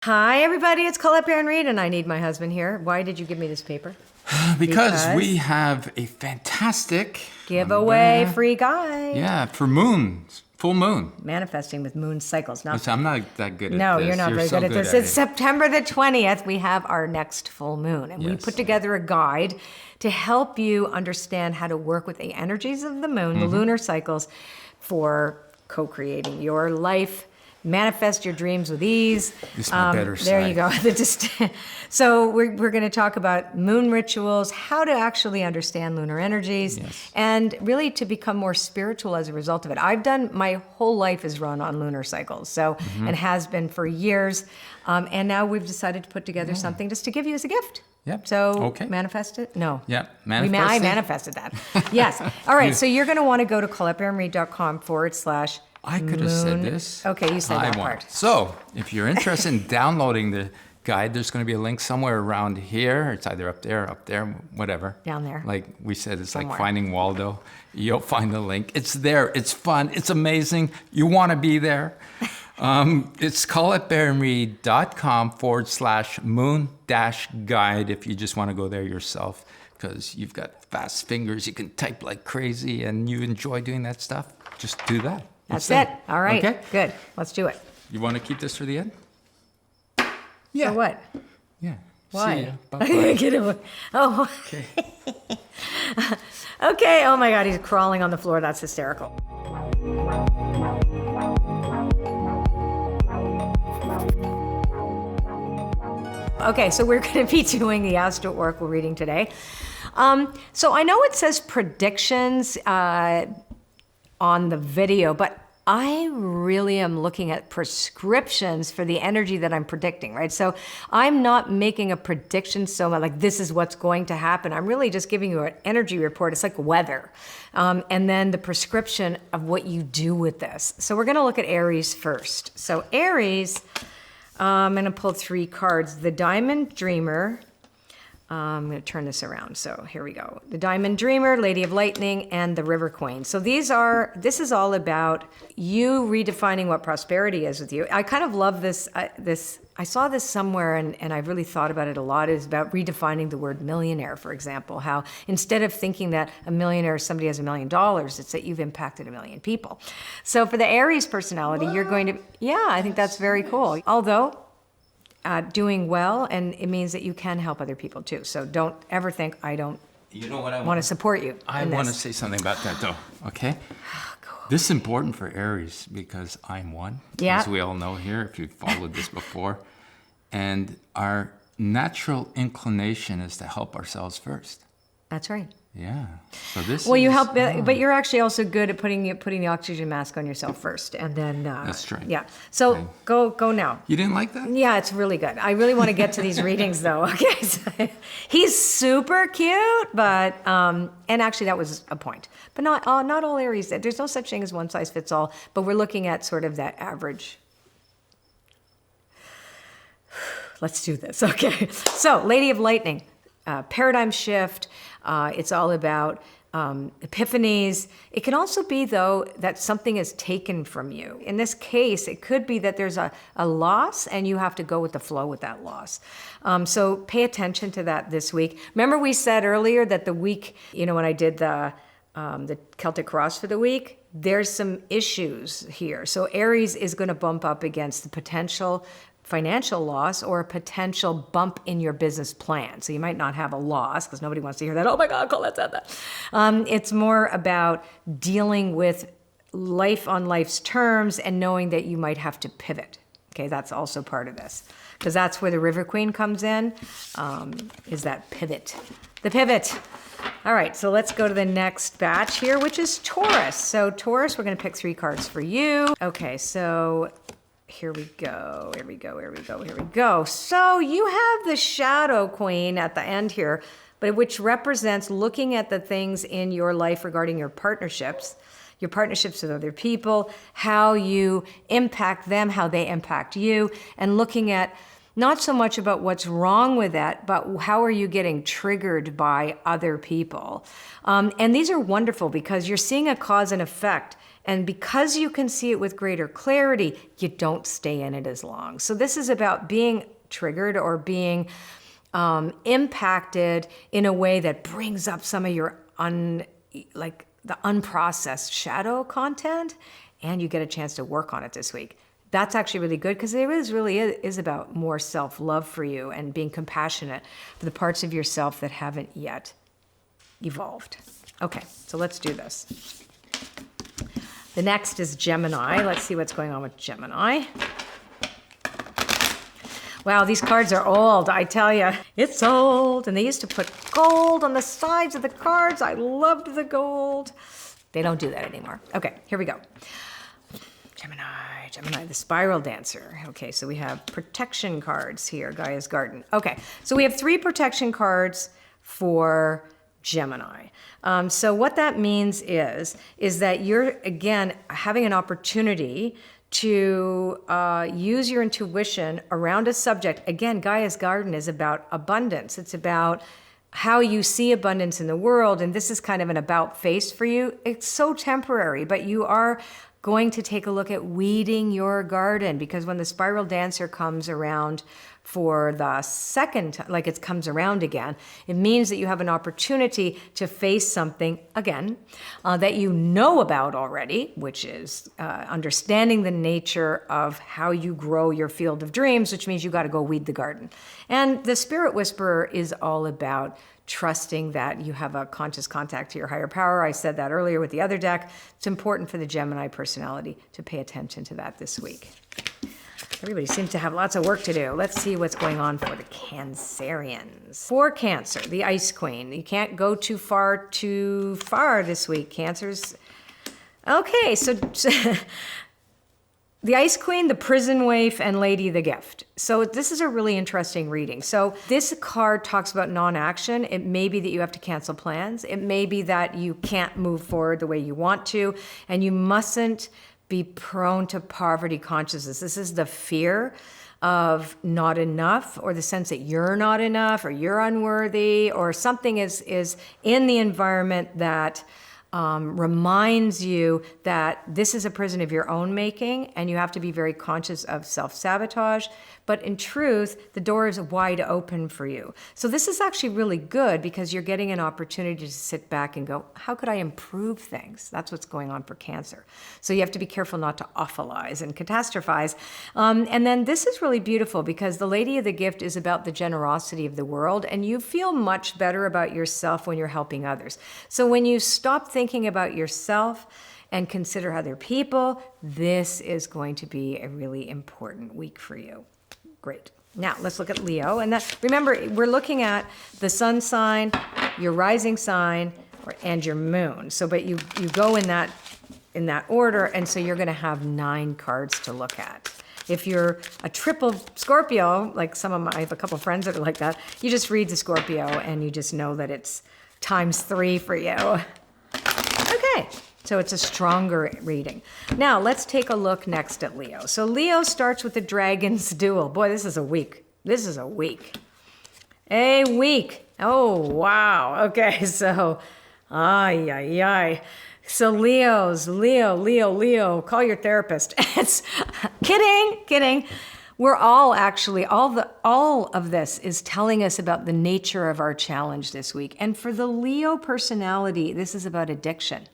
Hi, everybody. It's Colette Baron-Reid, and I need my husband here. Why did you give me this paper? Because we have a fantastic giveaway free guide. Yeah, for moons, full moon. Manifesting with moon cycles. Listen, I'm not that good at this. No, you're not very so good at this. It's September the 20th. We have our next full moon, and we put together a guide to help you understand how to work with the energies of the moon, the lunar cycles, for co-creating your life. Manifest your dreams with ease. This is my better side. There you go. So we're going to talk about moon rituals, how to actually understand lunar energies, and really to become more spiritual as a result of it. I've done, my whole life is run on lunar cycles, so and has been for years. And now we've decided to put together something just to give you as a gift. Yep. So manifest it? No. Yeah, I manifested that. Yes. All right. So you're going to want to go to ColetteBaronReid.com/. I could have said this. Okay, you said that part. So, if you're interested in downloading the guide, there's going to be a link somewhere around here. It's either up there, whatever. Down there. Like we said, it's somewhere. like finding Waldo. You'll find the link. It's there. It's fun. It's amazing. You want to be there. It's ColetteBaronReid.com/moon-guide if you just want to go there yourself, because you've got fast fingers. You can type like crazy and you enjoy doing that stuff. Just do that. That's it. All right. Okay. Good. Let's do it. You want to keep this for the end? Yeah. For what? Yeah. Why? See ya. Bye-bye. Get away. Oh. Okay. Okay. Oh my God, he's crawling on the floor. That's hysterical. Okay, so we're going to be doing the Astro Oracle reading today. So I know it says predictions on the video, but I really am looking at prescriptions for the energy that I'm predicting, right? So I'm not making a prediction so much like this is what's going to happen. I'm really just giving you an energy report. It's like weather. And then the prescription of what you do with this. So we're going to look at Aries first. So Aries, I'm going to pull 3 cards. The Diamond Dreamer. I'm going to turn this around. So here we go. The Diamond Dreamer, Lady of Lightning, and the River Queen. So this is all about you redefining what prosperity is with you. I kind of love this. I saw this somewhere and I've really thought about it a lot. It's about redefining the word millionaire, for example, how instead of thinking that a millionaire is somebody has $1 million, it's that you've impacted 1 million people. So for the Aries personality, you're going to, I think that's very cool. Although, doing well, and it means that you can help other people too. So don't ever think I don't want to support you. I want to say something about that though, okay? This is important for Aries because I'm one, as we all know here, if you've followed this before. And our natural inclination is to help ourselves first. That's right. Yeah. So this. Well, you help, but you're actually also good at putting the oxygen mask on yourself first, and then. That's true. Yeah. So go now. You didn't like that? Yeah, it's really good. I really want to get to these readings though. Okay. So, he's super cute, but and actually that was a point. But not all Aries. There's no such thing as one size fits all. But we're looking at sort of that average. Let's do this. Okay. So, Lady of Lightning, paradigm shift. It's all about epiphanies. It can also be, though, that something is taken from you. In this case, it could be that there's a loss and you have to go with the flow with that loss. So pay attention to that this week. Remember we said earlier that the week, when I did the Celtic Cross for the week, there's some issues here. So Aries is going to bump up against the potential financial loss or a potential bump in your business plan. So you might not have a loss because nobody wants to hear that. Oh my God, Colette said that. It's more about dealing with life on life's terms and knowing that you might have to pivot. Okay, that's also part of this because that's where the River Queen comes in, is that pivot. The pivot. All right, so let's go to the next batch here, which is Taurus. So Taurus, we're going to pick 3 cards for you. Okay, so here we go. So you have the Shadow Queen at the end here, but which represents looking at the things in your life regarding your partnerships with other people, how you impact them, how they impact you, and looking at not so much about what's wrong with that, but how are you getting triggered by other people. And these are wonderful because you're seeing a cause and effect. And because you can see it with greater clarity, you don't stay in it as long. So this is about being triggered or being impacted in a way that brings up some of your the unprocessed shadow content, and you get a chance to work on it this week. That's actually really good because it really is about more self-love for you and being compassionate for the parts of yourself that haven't yet evolved. Okay, so let's do this. The next is Gemini. Let's see what's going on with Gemini. Wow, these cards are old, I tell you. It's old. And they used to put gold on the sides of the cards. I loved the gold. They don't do that anymore. Okay, here we go. Gemini, the spiral dancer. Okay, so we have protection cards here, Gaia's Garden. Okay, so we have 3 protection cards for Gemini. So what that means is that you're, again, having an opportunity to use your intuition around a subject. Again, Gaia's Garden is about abundance. It's about how you see abundance in the world, and this is kind of an about face for you. It's so temporary, but you are going to take a look at weeding your garden, because when the spiral dancer comes around for the second time, like it comes around again, it means that you have an opportunity to face something again that you know about already, which is understanding the nature of how you grow your field of dreams, which means you got to go weed the garden. And the Spirit Whisperer is all about trusting that you have a conscious contact to your higher power. I said that earlier with the other deck. It's important for the Gemini personality to pay attention to that this week. Everybody seems to have lots of work to do. Let's see what's going on for the Cancerians. For Cancer, the Ice Queen. You can't go too far this week, Cancers. Okay, so the Ice Queen, the Prison Waif, and Lady the Gift. So this is a really interesting reading. So this card talks about non-action. It may be that you have to cancel plans. It may be that you can't move forward the way you want to, and you mustn't be prone to poverty consciousness. This is the fear of not enough, or the sense that you're not enough, or you're unworthy, or something is in the environment that reminds you that this is a prison of your own making, and you have to be very conscious of self-sabotage. But in truth, the door is wide open for you. So this is actually really good because you're getting an opportunity to sit back and go, how could I improve things? That's what's going on for Cancer. So you have to be careful not to awfulize and catastrophize. And then this is really beautiful because the Lady of the Gift is about the generosity of the world, and you feel much better about yourself when you're helping others. So when you stop thinking about yourself and consider other people, this is going to be a really important week for you. Great. Now let's look at Leo. And remember, we're looking at the sun sign, your rising sign, and your moon. So, but you go in that order, and so you're going to have 9 cards to look at. If you're a triple Scorpio, like I have a couple friends that are like that, you just read the Scorpio and you just know that it's ×3 for you. Okay. So it's a stronger reading. Now, let's take a look next at Leo. So Leo starts with the Dragon's Duel. Boy, this is a week. This is a week. A week. Oh, wow. Okay, so, So Leo, call your therapist. It's kidding. We're all actually, all of this is telling us about the nature of our challenge this week. And for the Leo personality, this is about addiction.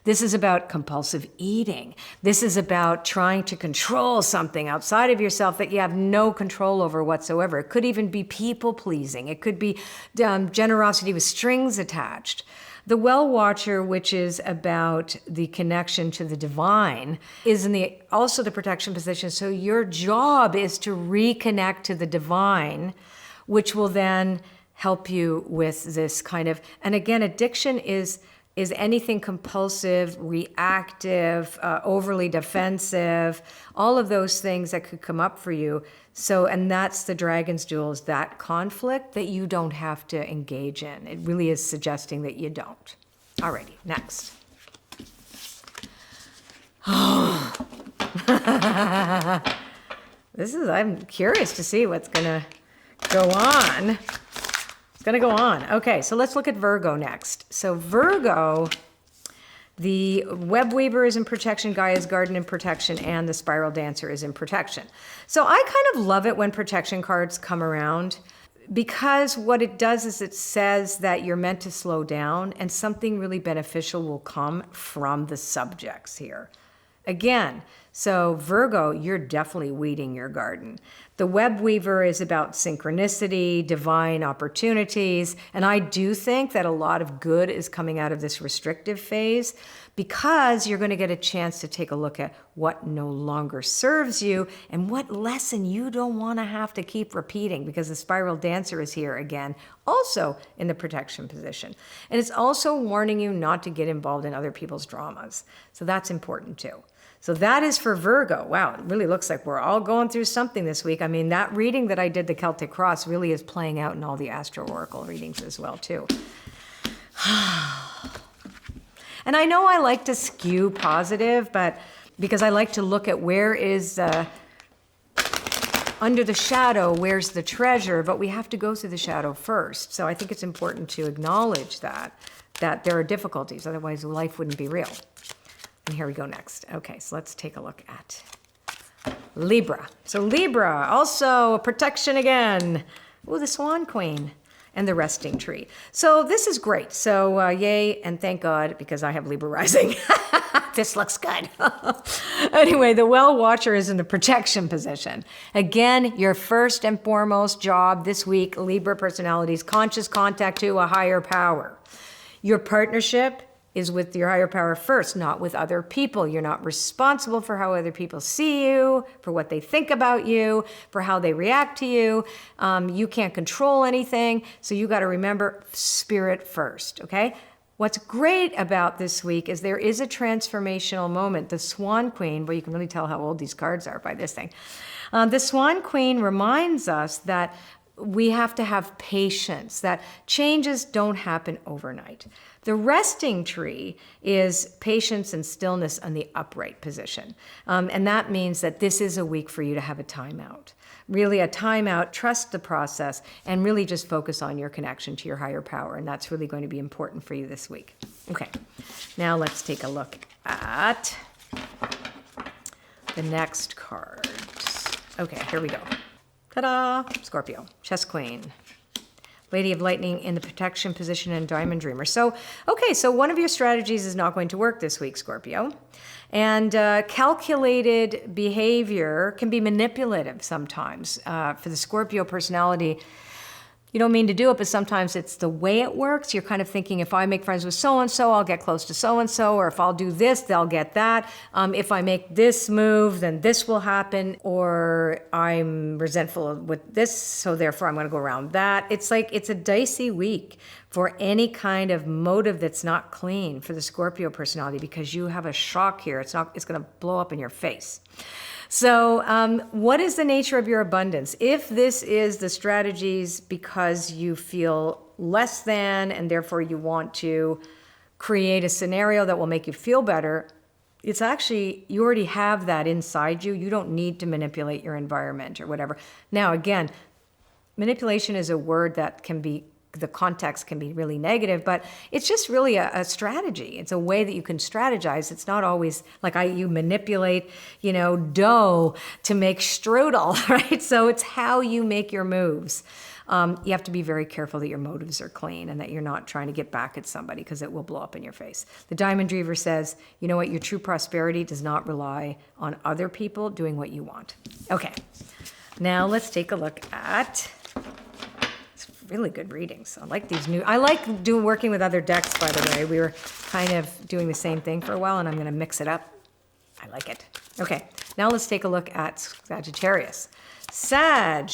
This is about compulsive eating. This is about trying to control something outside of yourself that you have no control over whatsoever. It could even be people pleasing. It could be generosity with strings attached. The Well Watcher, which is about the connection to the divine, is also the protection position. So your job is to reconnect to the divine, which will then help you with this kind of, and again, addiction is anything compulsive, reactive, overly defensive, all of those things that could come up for you. So, and that's the Dragon's Duel, is that conflict that you don't have to engage in. It really is suggesting that you don't. Alrighty, next. I'm curious to see what's gonna go on. It's going to go on. Okay, so let's look at Virgo next. So Virgo The web weaver is in protection, Gaia's garden in protection, and the spiral dancer is in protection. So I kind of love it when protection cards come around, because what it does is it says that you're meant to slow down and something really beneficial will come from the subjects here. Again, so Virgo, you're definitely weeding your garden. The web weaver is about synchronicity, divine opportunities, and I do think that a lot of good is coming out of this restrictive phase, because you're going to get a chance to take a look at what no longer serves you and what lesson you don't want to have to keep repeating, because the spiral dancer is here again, also in the protection position. And it's also warning you not to get involved in other people's dramas. So that's important too. So that is for Virgo. Wow, it really looks like we're all going through something this week. I mean, that reading that I did, the Celtic Cross, really is playing out in all the Astro Oracle readings as well too. And I know I like to skew positive, but because I like to look at where is under the shadow, where's the treasure, but we have to go through the shadow first. So I think it's important to acknowledge that there are difficulties, otherwise life wouldn't be real. And here we go next. Okay, so let's take a look at Libra. So Libra, also protection again. Ooh, the Swan Queen and the resting tree. So this is great. So yay and thank God, because I have Libra rising. This looks good. Anyway, the well watcher is in the protection position. Again, your first and foremost job this week, Libra personalities, conscious contact to a higher power. Your partnership is with your higher power first, not with other people. You're not responsible for how other people see you, for what they think about you, for how they react to you. You can't control anything, so you got to remember spirit first, okay? What's great about this week is there is a transformational moment. The Swan Queen, well, you can really tell how old these cards are by this thing. The Swan Queen reminds us that we have to have patience, that changes don't happen overnight. The resting tree is patience and stillness on the upright position. And that means that this is a week for you to have a timeout. Really a timeout, trust the process, and really just focus on your connection to your higher power. And that's really going to be important for you this week. Okay, now let's take a look at the next card. Okay, here we go. Ta-da! Scorpio, Chess Queen. Lady of Lightning in the protection position and Diamond Dreamer. So, okay, so one of your strategies is not going to work this week, Scorpio. And calculated behavior can be manipulative sometimes. For the Scorpio personality, you don't mean to do it, but sometimes it's the way it works. You're kind of thinking, if I make friends with so-and-so, I'll get close to so-and-so, or if I'll do this, they'll get that. If I make this move, then this will happen, or I'm resentful with this, so therefore I'm going to go around that. It's like it's a dicey week for any kind of motive that's not clean for the Scorpio personality, because you have a shock here. It's going to blow up in your face. So what is the nature of your abundance? If this is the strategies because you feel less than and therefore you want to create a scenario that will make you feel better, it's actually, you already have that inside you. You don't need to manipulate your environment or whatever. Now, again, manipulation is a word that can be, the context can be really negative, but it's just really a strategy. It's a way that you can strategize. It's not always like you manipulate, dough to make strudel, right? So it's how you make your moves. You have to be very careful that your motives are clean and that you're not trying to get back at somebody, because it will blow up in your face. The Diamond Dreamer says, you know what, your true prosperity does not rely on other people doing what you want. Okay, now let's take a look at really good readings. I like these new, working with other decks, by the way. We were kind of doing the same thing for a while, and I'm going to mix it up. I like it. Okay, now let's take a look at Sagittarius. Sag,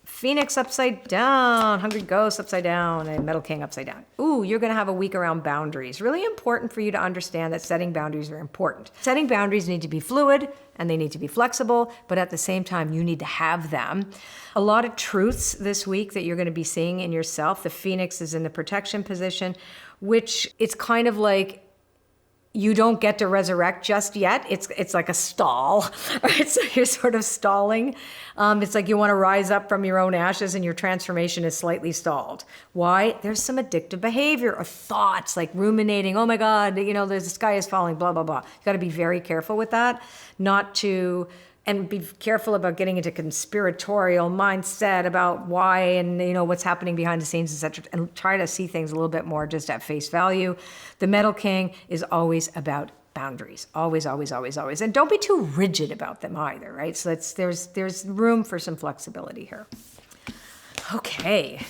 Phoenix upside down, Hungry Ghost upside down, and Metal King upside down. Ooh, you're going to have a week around boundaries. Really important for you to understand that setting boundaries are important. Setting boundaries need to be fluid, and they need to be flexible, but at the same time, you need to have them. A lot of truths this week that you're going to be seeing in yourself. The Phoenix is in the protection position, which it's kind of like you don't get to resurrect just yet. It's like a stall. It's you're sort of stalling. It's like you want to rise up from your own ashes and your transformation is slightly stalled. Why? There's some addictive behavior or thoughts like ruminating. Oh my God, the sky is falling, blah, blah, blah. You got to be very careful with that, and be careful about getting into conspiratorial mindset about why and what's happening behind the scenes, etc. And try to see things a little bit more just at face value. The Metal King is always about boundaries, always, always, always, always, and don't be too rigid about them either, right? So there's room for some flexibility here. Okay.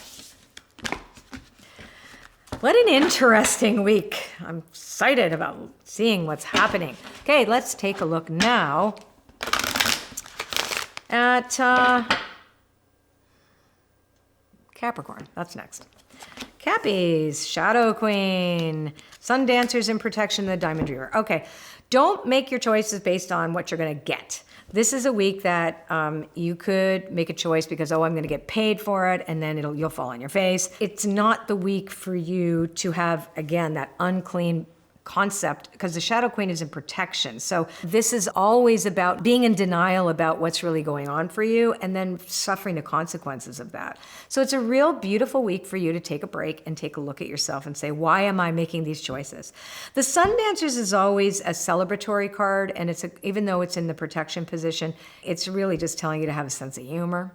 What an interesting week. I'm excited about seeing what's happening. Okay, let's take a look now at Capricorn. That's next. Cappies, Shadow Queen, Sun Dancers in Protection, the Diamond Dreamer. Okay, don't make your choices based on what you're going to get. This is a week that you could make a choice because, I'm going to get paid for it, and then you'll fall on your face. It's not the week for you to have, again, that unclean concept, because the Shadow Queen is in protection. So this is always about being in denial about what's really going on for you and then suffering the consequences of that. So it's a real beautiful week for you to take a break and take a look at yourself and say, why am I making these choices? The Sun Dancers is always a celebratory card, and even though it's in the protection position, it's really just telling you to have a sense of humor.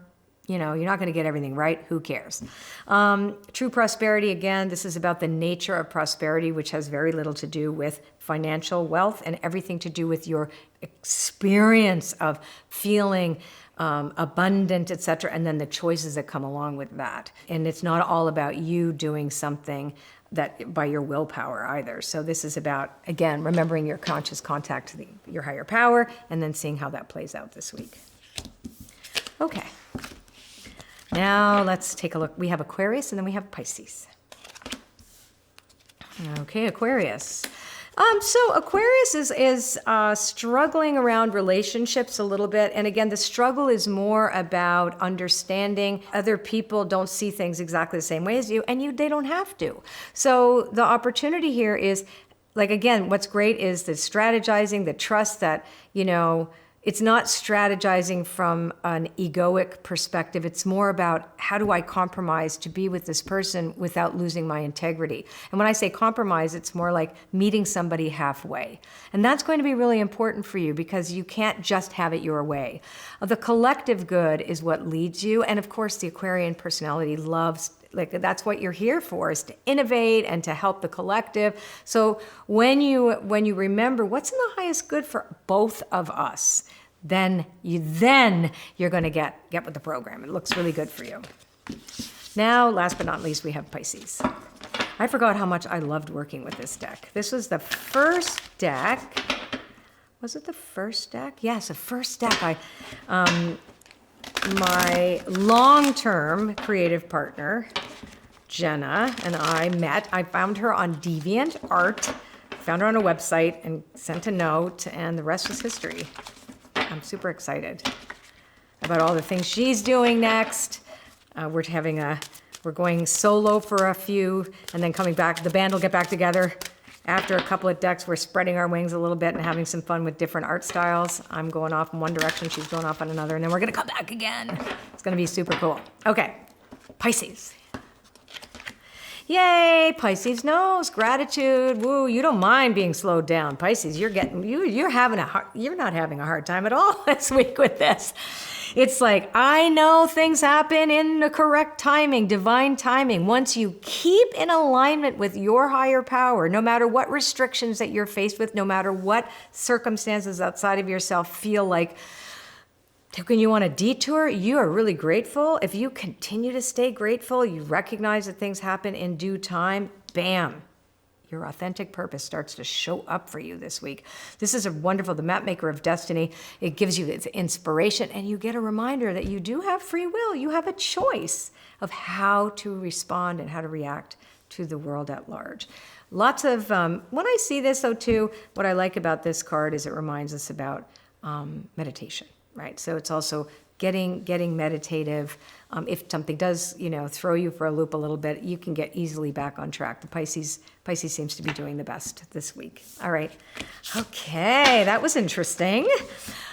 You're not going to get everything right. Who cares? True prosperity, again, this is about the nature of prosperity, which has very little to do with financial wealth and everything to do with your experience of feeling abundant, etc., and then the choices that come along with that. And it's not all about you doing something that by your willpower either. So this is about, again, remembering your conscious contact to your higher power and then seeing how that plays out this week. Okay. Now let's take a look. We have Aquarius and then we have Pisces. Okay, Aquarius. So Aquarius is struggling around relationships a little bit. And again, the struggle is more about understanding other people don't see things exactly the same way as you, and they don't have to. So the opportunity here is, like, again, what's great is the strategizing, the trust that, it's not strategizing from an egoic perspective. It's more about how do I compromise to be with this person without losing my integrity. And when I say compromise, it's more like meeting somebody halfway. And that's going to be really important for you because you can't just have it your way. The collective good is what leads you. And of course, the Aquarian personality loves, that's what you're here for, is to innovate and to help the collective. So when you remember what's in the highest good for both of us, then you're going to get with the program. It looks really good for you. Now, last but not least, we have Pisces. I forgot how much I loved working with this deck. This was the first deck. Was it the first deck? Yes, the first deck. My long-term creative partner, Jenna, and I met. I found her on DeviantArt, found her on a website and sent a note, and the rest was history. I'm super excited about all the things she's doing next. We're going solo for a few, and then coming back. The band will get back together. After a couple of decks, we're spreading our wings a little bit and having some fun with different art styles. I'm going off in one direction, she's going off in another, and then we're going to come back again. It's going to be super cool. Okay, Pisces. Yay, Pisces knows gratitude. Woo, you don't mind being slowed down. Pisces, you're not having a hard time at all this week with this. It's like, I know things happen in the correct timing, divine timing. Once you keep in alignment with your higher power, no matter what restrictions that you're faced with, no matter what circumstances outside of yourself feel like taking you on a detour, you are really grateful. If you continue to stay grateful, you recognize that things happen in due time, bam. Your authentic purpose starts to show up for you this week. This is the map maker of destiny. It gives you its inspiration, and you get a reminder that you do have free will. You have a choice of how to respond and how to react to the world at large. Lots of, when I see this though too, what I like about this card is it reminds us about meditation, right? So it's also getting meditative. If something does, throw you for a loop a little bit, you can get easily back on track. The Pisces seems to be doing the best this week. All right. Okay, that was interesting.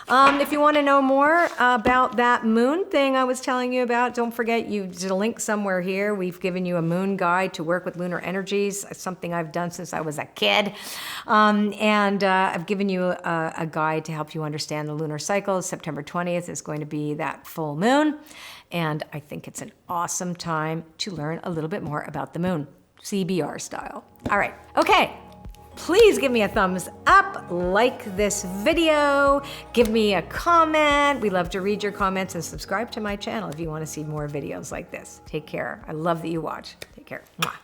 If you want to know more about that moon thing I was telling you about, don't forget there's a link somewhere here. We've given you a moon guide to work with lunar energies. It's something I've done since I was a kid. And I've given you a guide to help you understand the lunar cycle. September 20th is going to be that full moon. And I think it's an awesome time to learn a little bit more about the moon, CBR style. All right. Okay. Please give me a thumbs up, like this video, give me a comment. We love to read your comments, and subscribe to my channel if you want to see more videos like this. Take care. I love that you watch. Take care. Mwah.